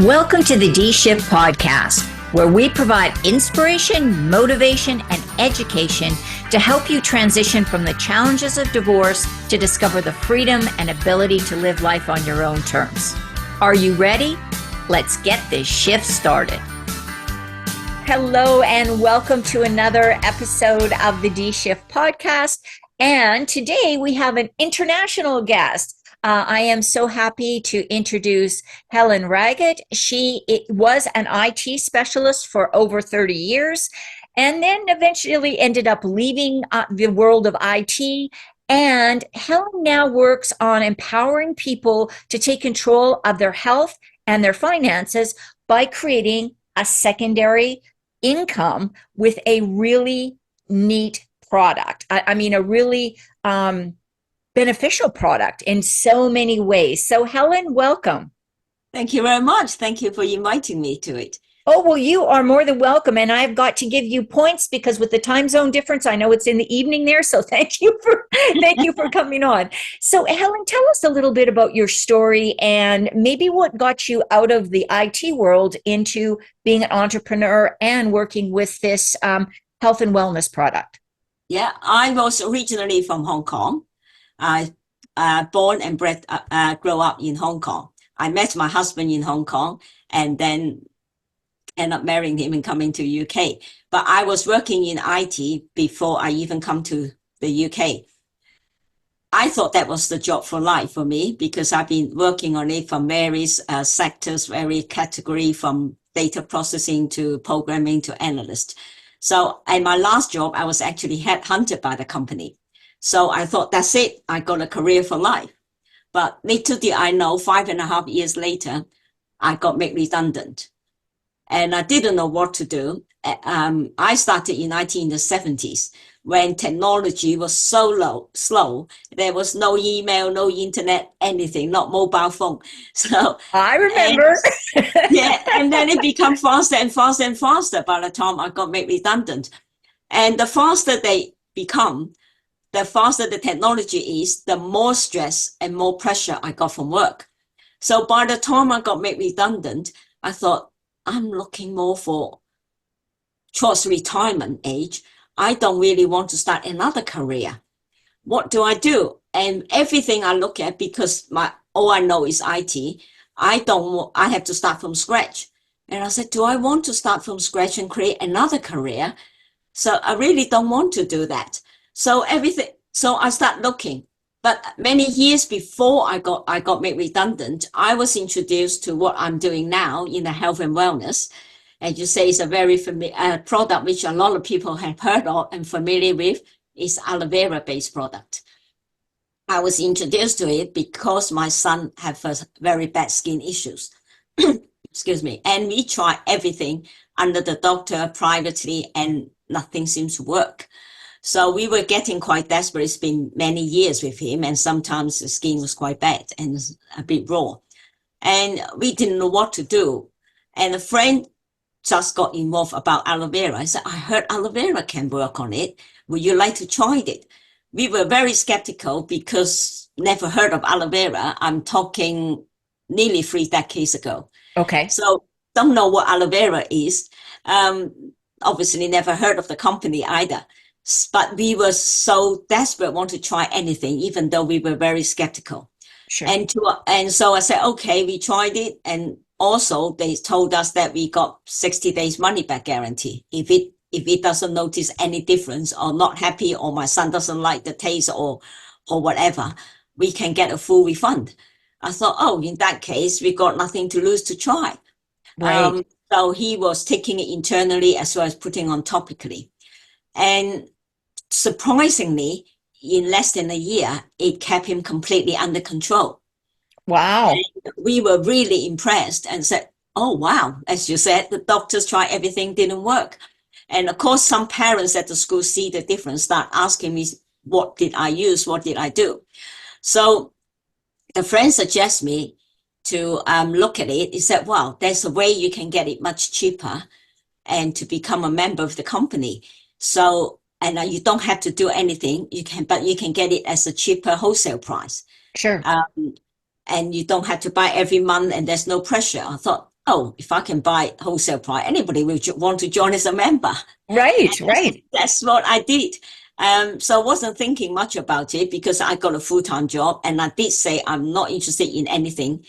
Welcome to the D Shift podcast, where we provide inspiration, motivation, and education to help you transition from the challenges of divorce to discover the freedom and ability to live life on your own terms. Are you ready? Let's get this shift started. Hello, and welcome to another episode of the D Shift podcast. And today we have an international guest. I am so happy to introduce Helen Raggett. She was an IT specialist for over 30 years and then eventually ended up leaving the world of IT. And Helen now works on empowering people to take control of their health and their finances by creating a secondary income with a really neat product. I mean, a really beneficial product in so many ways. So Helen, welcome. Thank you very much. Thank you for inviting me to it. Oh, well, you are more than welcome. And I've got to give you points because with the time zone difference, I know it's in the evening there. So thank you for coming on. So Helen, tell us a little bit about your story and maybe what got you out of the IT world into being an entrepreneur and working with this health and wellness product. Yeah, I was originally from Hong Kong. I born and bred, grew up in Hong Kong. I met my husband in Hong Kong and then ended up marrying him and coming to UK. But I was working in IT before I even come to the UK. I thought that was the job for life for me because I've been working on it from various sectors, various category, from data processing to programming to analyst. So in my last job, I was actually headhunted by the company. So I thought, that's it. I got a career for life. But little did I know, 5.5 years later, I got made redundant. And I didn't know what to do. I started in IT in the 70s when technology was so slow. There was no email, no internet, anything, not mobile phone. So I remember. And then it became faster and faster and faster by the time I got made redundant. And the faster they become, the faster the technology is, the more stress and more pressure I got from work. So by the time I got made redundant, I thought, I'm looking more for towards retirement age. I don't really want to start another career. What do I do? And everything I look at, because all I know is IT, I have to start from scratch. And I said, do I want to start from scratch and create another career? So I really don't want to do that. So I start looking. But many years before I got made redundant, I was introduced to what I'm doing now in the health and wellness. And you say it's a very familiar product, which a lot of people have heard of and familiar with, is aloe vera based product. I was introduced to it because my son has very bad skin issues. Excuse me. And we tried everything under the doctor privately and nothing seems to work. So we were getting quite desperate. It's been many years with him, and sometimes the skin was quite bad and a bit raw. And we didn't know what to do. And a friend just got involved about aloe vera. I said, I heard aloe vera can work on it. Would you like to try it? We were very skeptical because never heard of aloe vera. I'm talking nearly 3 decades ago. Okay. So don't know what aloe vera is. Obviously never heard of the company either. But we were so desperate, want to try anything, even though we were very skeptical. Sure. And so I said, okay, we tried it. And also they told us that we got 60 days money back guarantee. If it doesn't notice any difference or not happy, or my son doesn't like the taste or whatever, we can get a full refund. I thought, oh, in that case, we got nothing to lose to try. Right. So he was taking it internally as well as putting on topically. And surprisingly, in less than a year, it kept him completely under control. Wow. And we were really impressed and said, oh, wow. As you said, the doctors tried everything, didn't work. And of course, some parents at the school see the difference, start asking me, what did I use? What did I do? So the friend suggests me to look at it. He said, well, there's a way you can get it much cheaper and to become a member of the company. So, and you don't have to do anything. You can get it as a cheaper wholesale price. Sure. And you don't have to buy every month and there's no pressure. I thought, oh, if I can buy wholesale price, anybody will want to join as a member. Right, And right. that's what I did. So I wasn't thinking much about it because I got a full-time job, and I did say I'm not interested in anything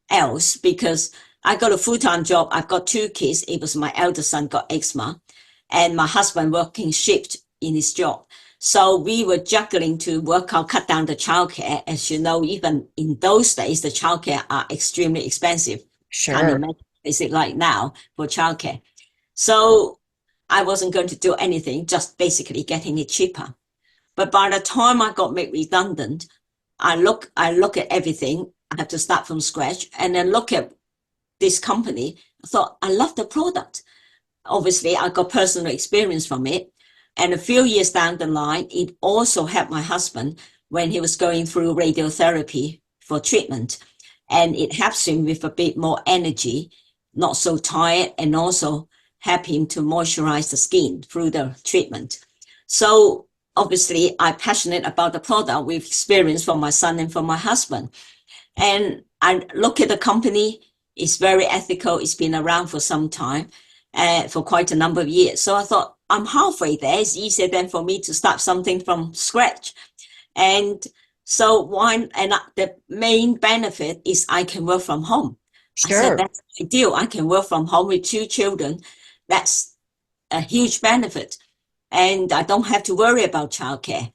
else because I got a full-time job. I've got 2 kids. It was my eldest son got eczema, and my husband working shift in his job. So we were juggling to work out, cut down the childcare. As you know, even in those days, the childcare are extremely expensive. Can't Sure. imagine is it like now for childcare. So I wasn't going to do anything, just basically getting it cheaper. But by the time I got made redundant, I look at everything. I have to start from scratch and then look at this company. I thought, I love the product. Obviously, I got personal experience from it. And a few years down the line, it also helped my husband when he was going through radiotherapy for treatment. And it helps him with a bit more energy, not so tired, and also help him to moisturize the skin through the treatment. So obviously, I'm passionate about the product with experience from my son and from my husband. And I look at the company, it's very ethical. It's been around for some time, for quite a number of years. So I thought, I'm halfway there. It's easier than for me to start something from scratch. And so the main benefit is I can work from home. I said, Sure. that's ideal. I can work from home with 2 children. That's a huge benefit. And I don't have to worry about childcare.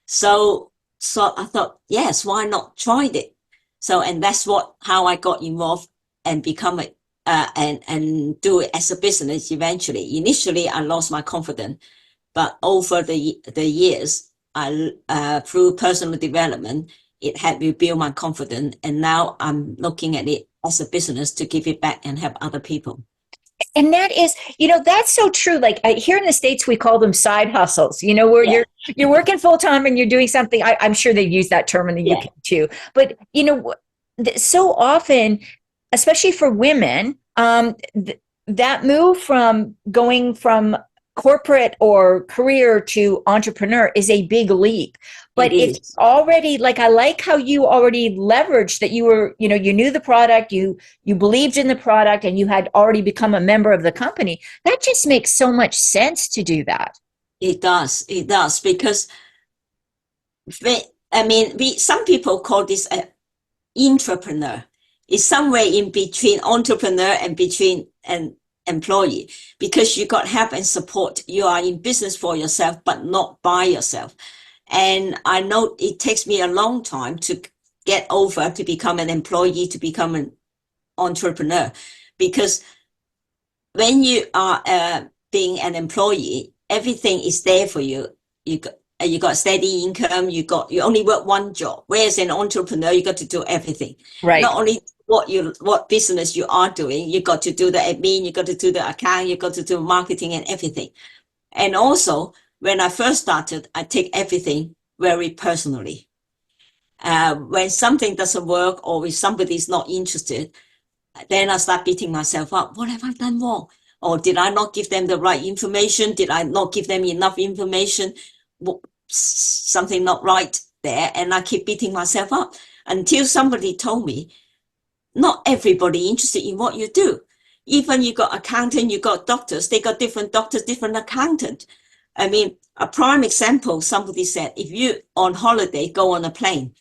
So I thought, yes, why not try it? So, and that's how I got involved and become and do it as a business eventually. Initially, I lost my confidence, but over the years, through personal development, it helped me build my confidence. And now I'm looking at it as a business to give it back and help other people. And that is, that's so true. Like here in the States, we call them side hustles, where Yeah, you're working full time and you're doing something. I'm sure they use that term in the yeah, UK too. But, so often, especially for women, that move from going from corporate or career to entrepreneur is a big leap. it But if is. already, like, I like how you already leveraged that you were, you knew the product, you believed in the product, and you had already become a member of the company. That just makes so much sense to do that. It does. It does because some people call this an entrepreneur. It's somewhere in between entrepreneur and between an employee because you got help and support. You are in business for yourself, but not by yourself. And I know it takes me a long time to get over to become an employee, to become an entrepreneur, because when you are being an employee, everything is there for you. You got steady income. You only work one job. Whereas an entrepreneur, you got to do everything. Right. Not only what business you are doing, you got to do the admin, you got to do the account, you got to do marketing and everything. And also, when I first started, I take everything very personally. When something doesn't work or if somebody's not interested, then I start beating myself up. What have I done wrong? Or did I not give them the right information? Did I not give them enough information? Something not right there. And I keep beating myself up until somebody told me, not everybody interested in what you do. Even you got accountant, you got doctors, they got different doctors, different accountant. I mean, a prime example, somebody said, if you on holiday go on a plane,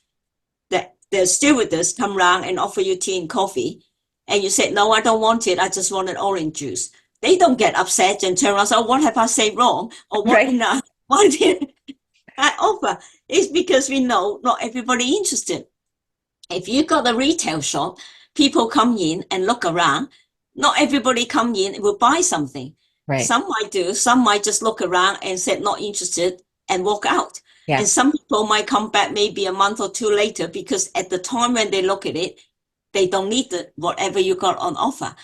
that the stewardess come around and offer you tea and coffee, and you said, no, I don't want it, I just want an orange juice. They don't get upset and turn around and say, oh, what have I said wrong? Or what, Right. why did I offer? It's because we know not everybody interested. If you got a retail shop, people come in and look around. Not everybody come in and will buy something. Right. Some might do, some might just look around and say not interested and walk out. Yeah. And some people might come back maybe a month or 2 later because at the time when they look at it, they don't need whatever you got on offer.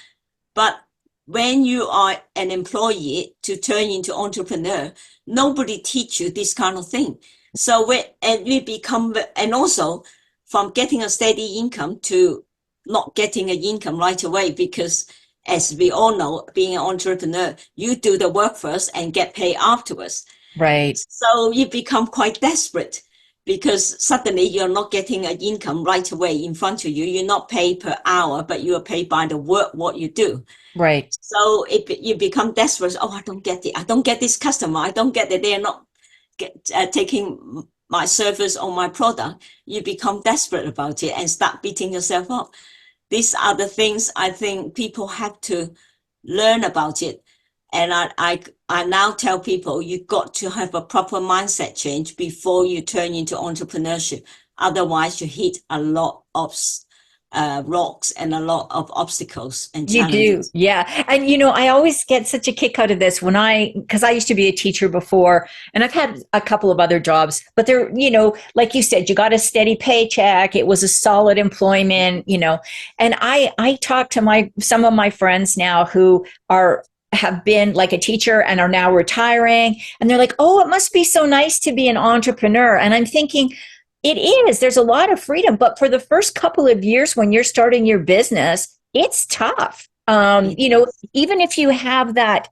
But when you are an employee to turn into entrepreneur, nobody teach you this kind of thing. So we become, and also from getting a steady income to not getting an income right away, because as we all know, being an entrepreneur, you do the work first and get paid afterwards. Right. So you become quite desperate. because suddenly you're not getting an income right away in front of you. You're not paid per hour, but you are paid by the work, what you do. Right. So you become desperate. Oh, I don't get it. I don't get this customer. I don't get it. They're not taking my service or my product. You become desperate about it and start beating yourself up. These are the things I think people have to learn about it. And I now tell people you've got to have a proper mindset change before you turn into entrepreneurship. Otherwise, you hit a lot of rocks and a lot of obstacles and challenges. You do. Yeah. And, I always get such a kick out of this because I used to be a teacher before, and I've had a couple of other jobs, but they're, like you said, you got a steady paycheck. It was a solid employment, and I talk to some of my friends now who have been like a teacher and are now retiring. And they're like, oh, it must be so nice to be an entrepreneur. And I'm thinking, it is. There's a lot of freedom, but for the first couple of years when you're starting your business, it's tough. Even if you have that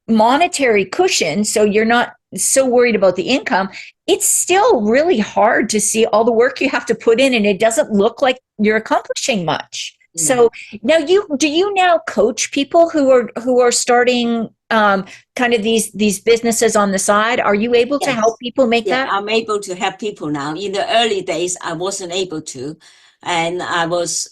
monetary cushion, so you're not so worried about the income, it's still really hard to see all the work you have to put in, and it doesn't look like you're accomplishing much. Yeah. So now do you now coach people who are starting kind of these businesses on the side? Are you able to help people make that? I'm able to help people now. In the early days, I wasn't able to. And I was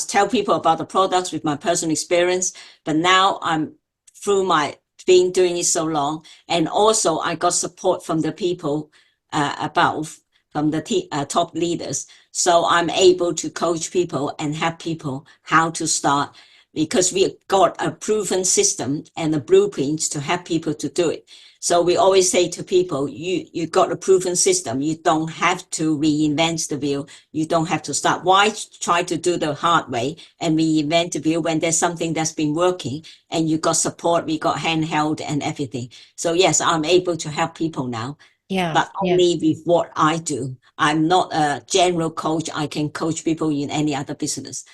tell people about the products with my personal experience, but now I'm through my been doing it so long. And also I got support from the people above, from the top leaders. So I'm able to coach people and help people how to start, because we got a proven system and a blueprint to help people to do it. So we always say to people, you got a proven system. You don't have to reinvent the wheel. You don't have to start. Why try to do the hard way and reinvent the wheel when there's something that's been working and you got support, we got handheld and everything. So yes, I'm able to help people now. Yeah, but only with what I do. I'm not a general coach. I can coach people in any other business.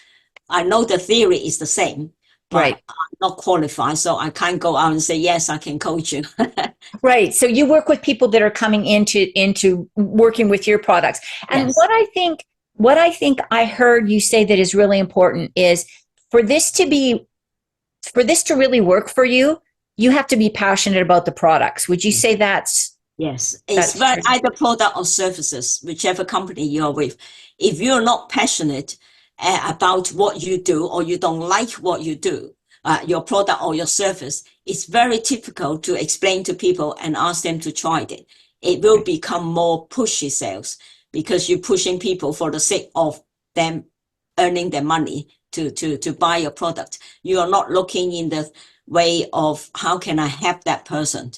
I know the theory is the same, but I'm not qualified, so I can't go out and say, yes, I can coach you. Right. So you work with people that are coming into working with your products. And what I think I heard you say that is really important is for this to really work for you, you have to be passionate about the products. Would you say that's... Yes, it's either product or services, whichever company you're with. If you're not passionate about what you do, or you don't like what you do, your product or your service, it's very difficult to explain to people and ask them to try it. It will become more pushy sales, because you're pushing people for the sake of them earning their money to buy your product. You are not looking in the way of how can I help that person.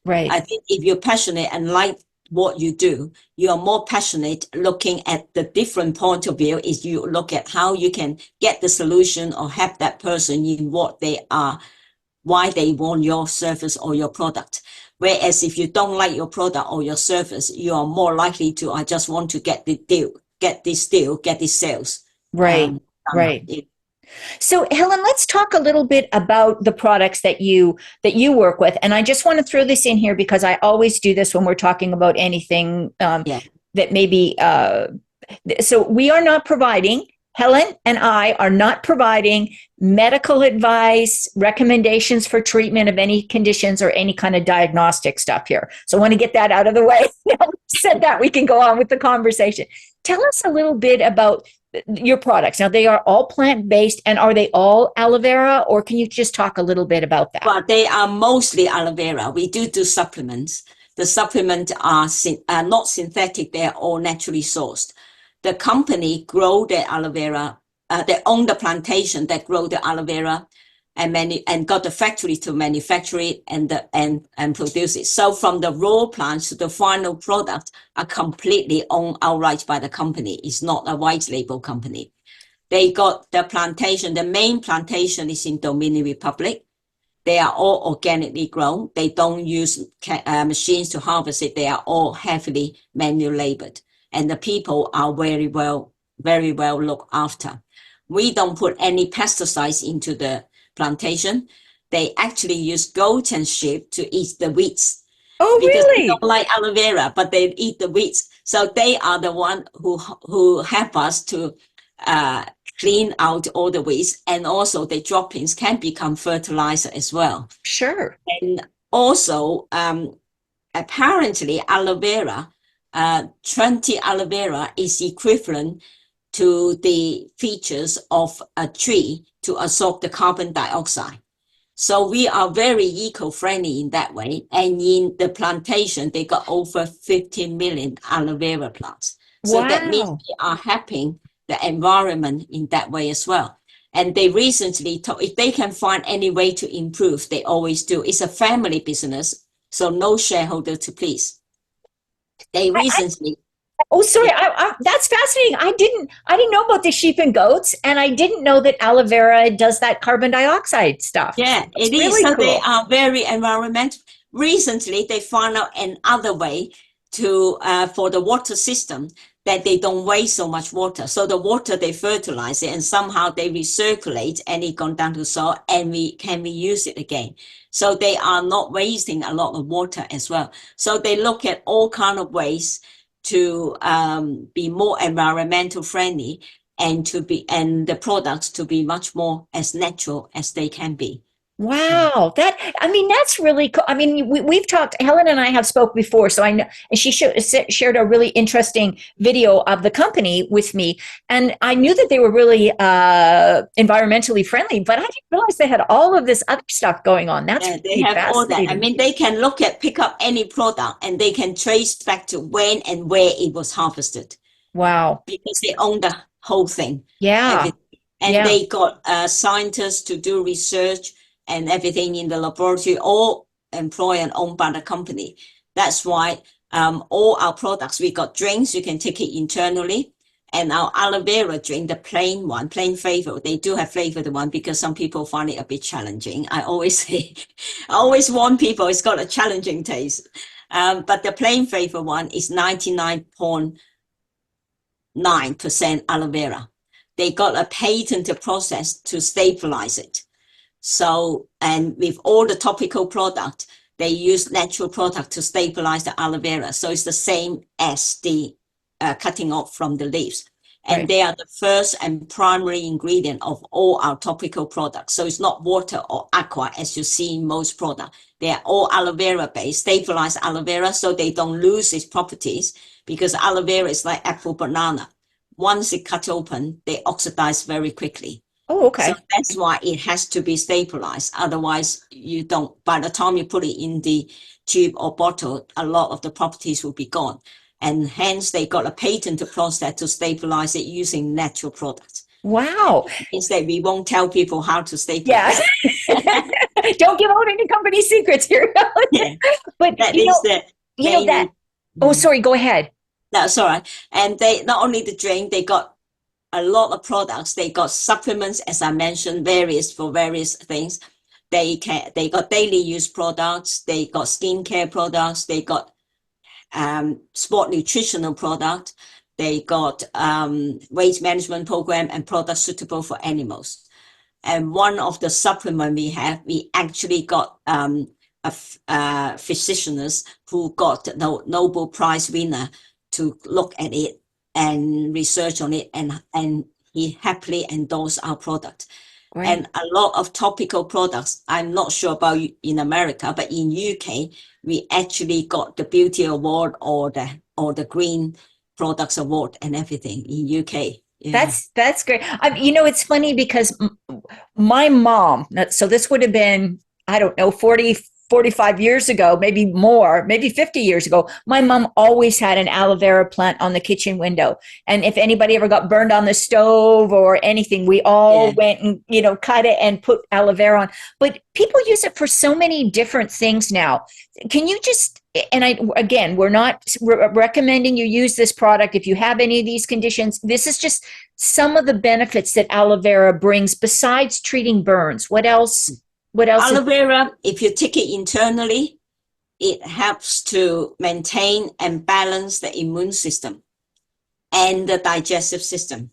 Right. I think if you're passionate and like what you do, you are more passionate looking at the different point of view. Is you look at how you can get the solution or help that person in what they are, why they want your service or your product. Whereas if you don't like your product or your service, you are more likely to, I just want to get the deal, get this sales. Right. Right. So Helen, let's talk a little bit about the products that you work with. And I just want to throw this in here because I always do this when we're talking about anything that maybe, so we are not providing, Helen and I are not providing medical advice, recommendations for treatment of any conditions or any kind of diagnostic stuff here. So I want to get that out of the way. Said that, we can go on with the conversation. Tell us a little bit about your products. Now, they are all plant-based, and are they all aloe vera, or can you just talk a little bit about that? Well, they are mostly aloe vera. We do supplements. The supplements are not synthetic. They're all naturally sourced. The company grow the aloe vera. They own the plantation that grow the aloe vera and got the factory to manufacture it and produce it. So from the raw plants to the final product are completely owned outright by the company. It's not a white label company. They got the plantation. The main plantation is in Dominican Republic. They are all organically grown. They don't use machines to harvest it. They are all heavily manual labored. And the people are very well looked after. We don't put any pesticides into the plantation. They actually use goats and sheep to eat the weeds. Oh, because really? They don't like aloe vera, but they eat the weeds. So they are the one who help us to clean out all the waste, and also the droppings can become fertilizer as well. Sure. And also, apparently, aloe vera, 20 aloe vera is equivalent to the features of a tree to absorb the carbon dioxide. So we are very eco-friendly in that way. And in the plantation, they got over 15 million aloe vera plants. So that means we are helping the environment in that way as well. And they recently told, if they can find any way to improve, they always do. It's a family business, so no shareholder to please. They recently. Oh, sorry. That's fascinating. I didn't know about the sheep and goats, and I didn't know that aloe vera does that carbon dioxide stuff. Yeah, it is. Really so cool. They are very environmental. Recently, they found out another way to for the water system, that they don't waste so much water. So the water, they fertilize it and somehow they recirculate, and it goes down to soil, and we can reuse it again. So they are not wasting a lot of water as well. So they look at all kind of ways to be more environmental friendly, and the products to be much more as natural as they can be. Wow, that's really cool. I mean, we've talked, Helen and I have spoke before, so I know, and she shared a really interesting video of the company with me, and I knew that they were really environmentally friendly, but I didn't realize they had all of this other stuff going on. That's they have all that. I mean, they can pick up any product, and they can trace back to when and where it was harvested. Wow. Because they own the whole thing. Yeah. Everything. And they got scientists to do research and everything in the laboratory, all employed and owned by the company. That's why all our products, we got drinks, you can take it internally. And our aloe vera drink, the plain flavor, they do have flavored one because some people find it a bit challenging. I always say, I always warn people it's got a challenging taste. But the plain flavor one is 99.9% aloe vera. They got a patented process to stabilize it. So, and with all the topical product, they use natural product to stabilize the aloe vera. So it's the same as the cutting off from the leaves. And They are the first and primary ingredient of all our topical products. So it's not water or aqua as you see in most products. They are all aloe vera based, stabilized aloe vera, so they don't lose its properties, because aloe vera is like apple banana. Once it cut open, they oxidize very quickly. Oh, okay. So that's why it has to be stabilized. Otherwise, you don't, by the time you put it in the tube or bottle, a lot of the properties will be gone. And hence they got a patented process to stabilize it using natural products. Wow. Instead, we won't tell people how to stabilize it. Don't give out any company secrets here. Yeah. But oh, sorry, go ahead. That's all right. And they, not only the drink, they got a lot of products. They got supplements, as I mentioned, for various things. They got daily use products. They got skincare products. They got sport nutritional product. They got weight management program and products suitable for animals. And one of the supplement we actually got physicians who got the Nobel Prize winner to look at it and research on it, and he happily endorsed our product. Great. And a lot of topical products, I'm not sure about in America, but in UK, we actually got the beauty award or the green products award and everything in UK. Yeah. That's great. It's funny because my mom, so this would have been, I don't know, 45 years ago, maybe more, maybe 50 years ago, my mom always had an aloe vera plant on the kitchen window. And if anybody ever got burned on the stove or anything, we all went and, cut it and put aloe vera on. But people use it for so many different things now. Can you just, and we're not recommending you use this product if you have any of these conditions. This is just some of the benefits that aloe vera brings besides treating burns. What else? Aloe vera, if you take it internally, it helps to maintain and balance the immune system and the digestive system.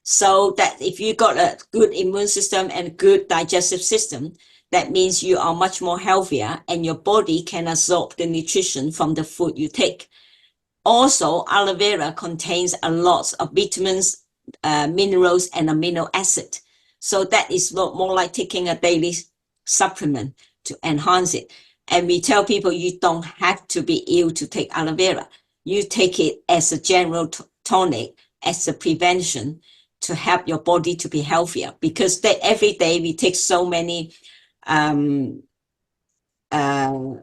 So that if you got a good immune system and good digestive system, that means you are much more healthier and your body can absorb the nutrition from the food you take. also aloe vera contains a lot of vitamins, minerals, and amino acid. So that is more like taking a daily supplement to enhance it. And we tell people you don't have to be ill to take aloe vera. You take it as a general tonic, as a prevention to help your body to be healthier, because every day we take so many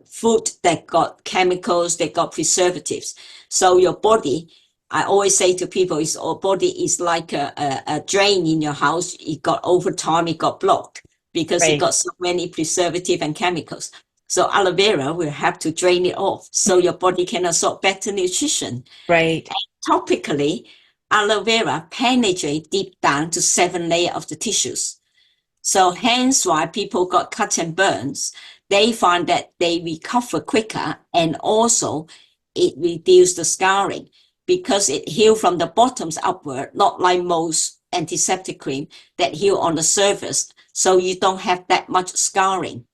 food that got chemicals, that got preservatives. So your body, I always say to people, your body is like a drain in your house. It got over time, it got blocked because it got so many preservative and chemicals. So aloe vera will have to drain it off so your body can absorb better nutrition. Right. And topically, aloe vera penetrates deep down to 7 layers of the tissues. So hence why people got cuts and burns, they find that they recover quicker, and also it reduces the scarring because it heals from the bottoms upward, not like most antiseptic cream that heal on the surface. So you don't have that much scarring.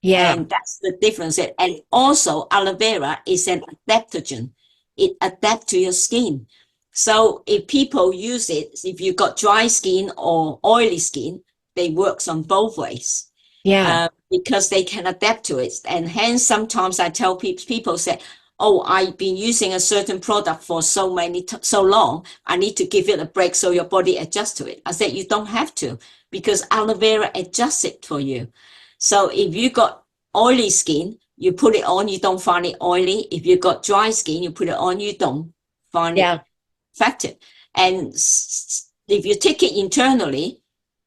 Yeah. And that's the difference. And also aloe vera is an adaptogen. It adapts to your skin. So if people use it, if you've got dry skin or oily skin, they works on both ways. Yeah. Because they can adapt to it. And hence sometimes I tell people say, oh, I've been using a certain product for so long, I need to give it a break so your body adjusts to it. I said, you don't have to, because aloe vera adjusts it for you. So if you got oily skin, you put it on, you don't find it oily. If you got dry skin, you put it on, you don't find it effective. And if you take it internally,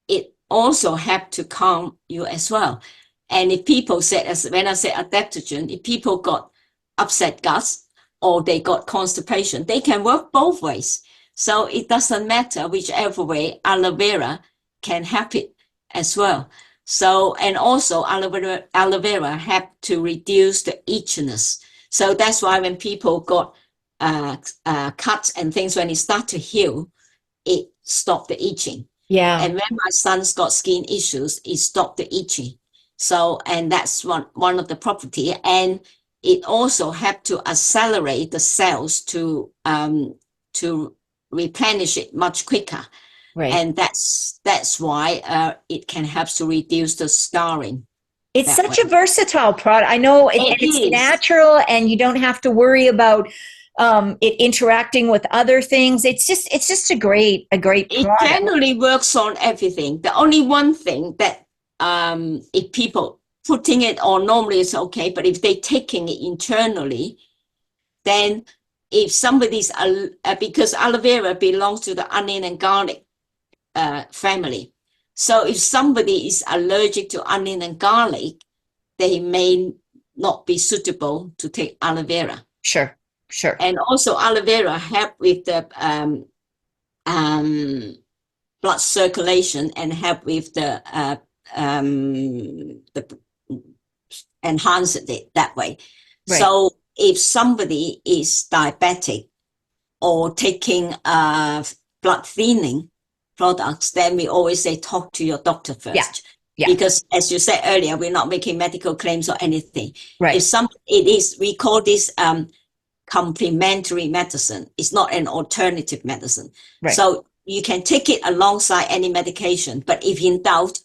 it also have to calm you as well. And if people said, when I say adaptogen, if people got upset guts or they got constipation, they can work both ways. So it doesn't matter whichever way, aloe vera can help it as well. So, and also aloe vera have to reduce the itchiness. So that's why when people got cuts and things, when it start to heal, it stopped the itching. Yeah. And when my son's got skin issues, it stopped the itching. So, and that's one of the property. And it also had to accelerate the cells to replenish it much quicker. Right. And that's why it can help to reduce the scarring. It's such a versatile product. I know it's natural, and you don't have to worry about it interacting with other things. It's just a great product. It generally works on everything. The only one thing that if people putting it on normally it's okay, but if they're taking it internally, then if somebody's because aloe vera belongs to the onion and garlic family. So if somebody is allergic to onion and garlic, they may not be suitable to take aloe vera. Sure. And also aloe vera help with the blood circulation and help with the enhance it that way. Right. So if somebody is diabetic or taking blood thinning products, then we always say talk to your doctor first. Yeah. Because as you said earlier, we're not making medical claims or anything. Right. We call this complementary medicine. It's not an alternative medicine. Right. So you can take it alongside any medication, but if in doubt,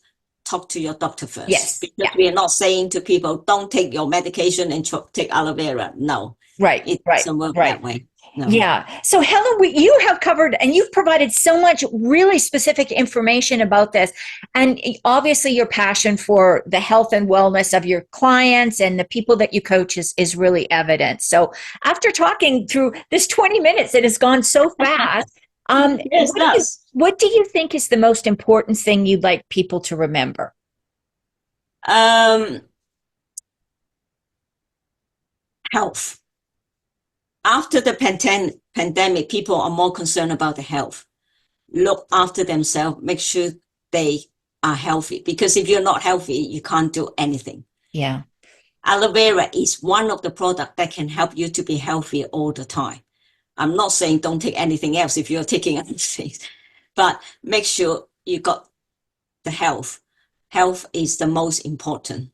talk to your doctor first. Yes. Because we are not saying to people, don't take your medication and take aloe vera. No. Right. It doesn't work that way. No. Yeah. So Helen, you have covered and you've provided so much really specific information about this. And obviously your passion for the health and wellness of your clients and the people that you coach is really evident. So after talking through this 20 minutes, it has gone so fast. Yes, what do you think is the most important thing you'd like people to remember? Health. After the pandemic, people are more concerned about the health. Look after themselves, make sure they are healthy, because if you're not healthy, you can't do anything. Yeah. Aloe vera is one of the products that can help you to be healthy all the time. I'm not saying don't take anything else if you're taking other things, but make sure you got the health. Health is the most important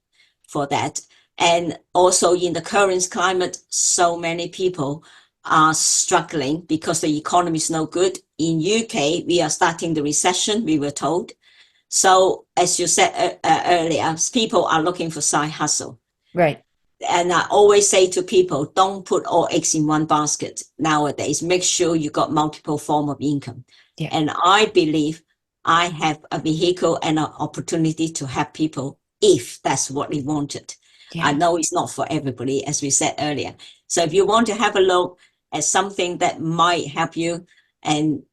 for that. And also in the current climate, so many people are struggling because the economy is no good. In UK, we are starting the recession, we were told. So as you said earlier, people are looking for side hustle. Right. And I always say to people, don't put all eggs in one basket nowadays. Make sure you got multiple form of income. Yeah. And I believe I have a vehicle and an opportunity to help people if that's what they wanted. Yeah. I know it's not for everybody, as we said earlier. So if you want to have a look at something that might help you, and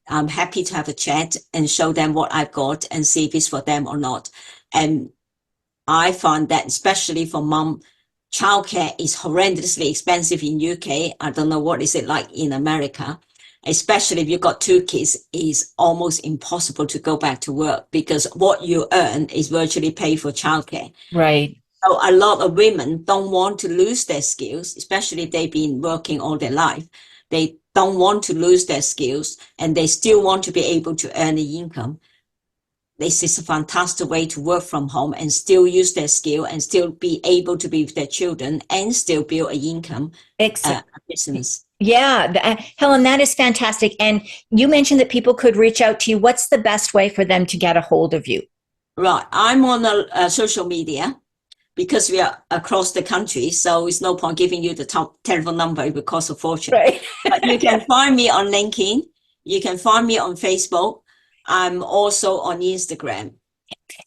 I'm happy to have a chat and show them what I've got and see if it's for them or not. And I find that especially for mom, childcare is horrendously expensive in UK. I don't know what is it like in America. Especially if you've got 2 kids, it's almost impossible to go back to work because what you earn is virtually paid for childcare. Right. So a lot of women don't want to lose their skills, especially if they've been working all their life. They don't want to lose their skills and they still want to be able to earn the income. This is a fantastic way to work from home and still use their skill and still be able to be with their children and still build an income, business. Yeah, Helen, that is fantastic. And you mentioned that people could reach out to you. What's the best way for them to get a hold of you? Right. I'm on social media because we are across the country. So it's no point giving you the telephone number. It would cost a fortune. Right. But you can find me on LinkedIn. You can find me on Facebook. I'm also on Instagram.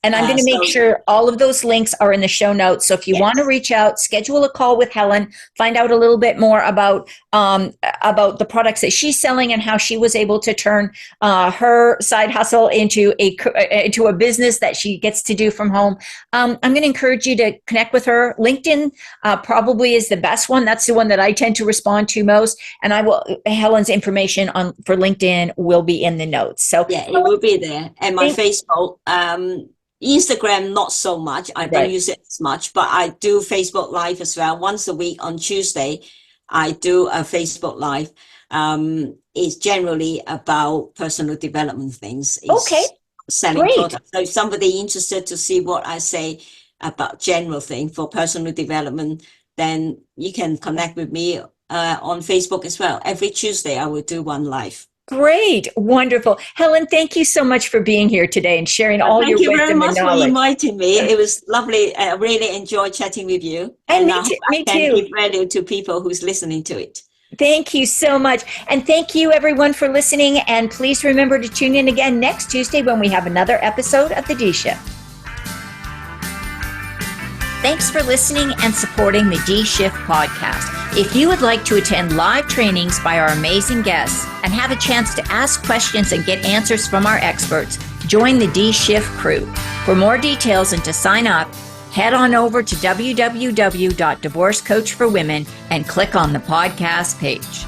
And I'm going to make sure all of those links are in the show notes. So if you want to reach out, schedule a call with Helen, find out a little bit more about the products that she's selling and how she was able to turn her side hustle into a business that she gets to do from home. I'm going to encourage you to connect with her. LinkedIn probably is the best one. That's the one that I tend to respond to most. And Helen's information for LinkedIn will be in the notes. So yeah, it will be there. And my Facebook, Instagram, not so much. I don't use it as much, but I do Facebook Live as well. Once a week on Tuesday, I do a Facebook Live. It's generally about personal development things. It's selling products. So if somebody interested to see what I say about general thing for personal development, then you can connect with me on Facebook as well. Every Tuesday, I will do one live. Great. Wonderful. Helen, thank you so much for being here today and sharing all your wisdom and knowledge. Thank you very much for inviting me. It was lovely. I really enjoyed chatting with you. And me too. Give value to people who's listening to it. Thank you so much. And thank you everyone for listening. And please remember to tune in again next Tuesday when we have another episode of The D Shift. Thanks for listening and supporting the D Shift podcast. If you would like to attend live trainings by our amazing guests and have a chance to ask questions and get answers from our experts, join the D Shift crew. For more details and to sign up, head on over to www.divorcecoachforwomen and click on the podcast page.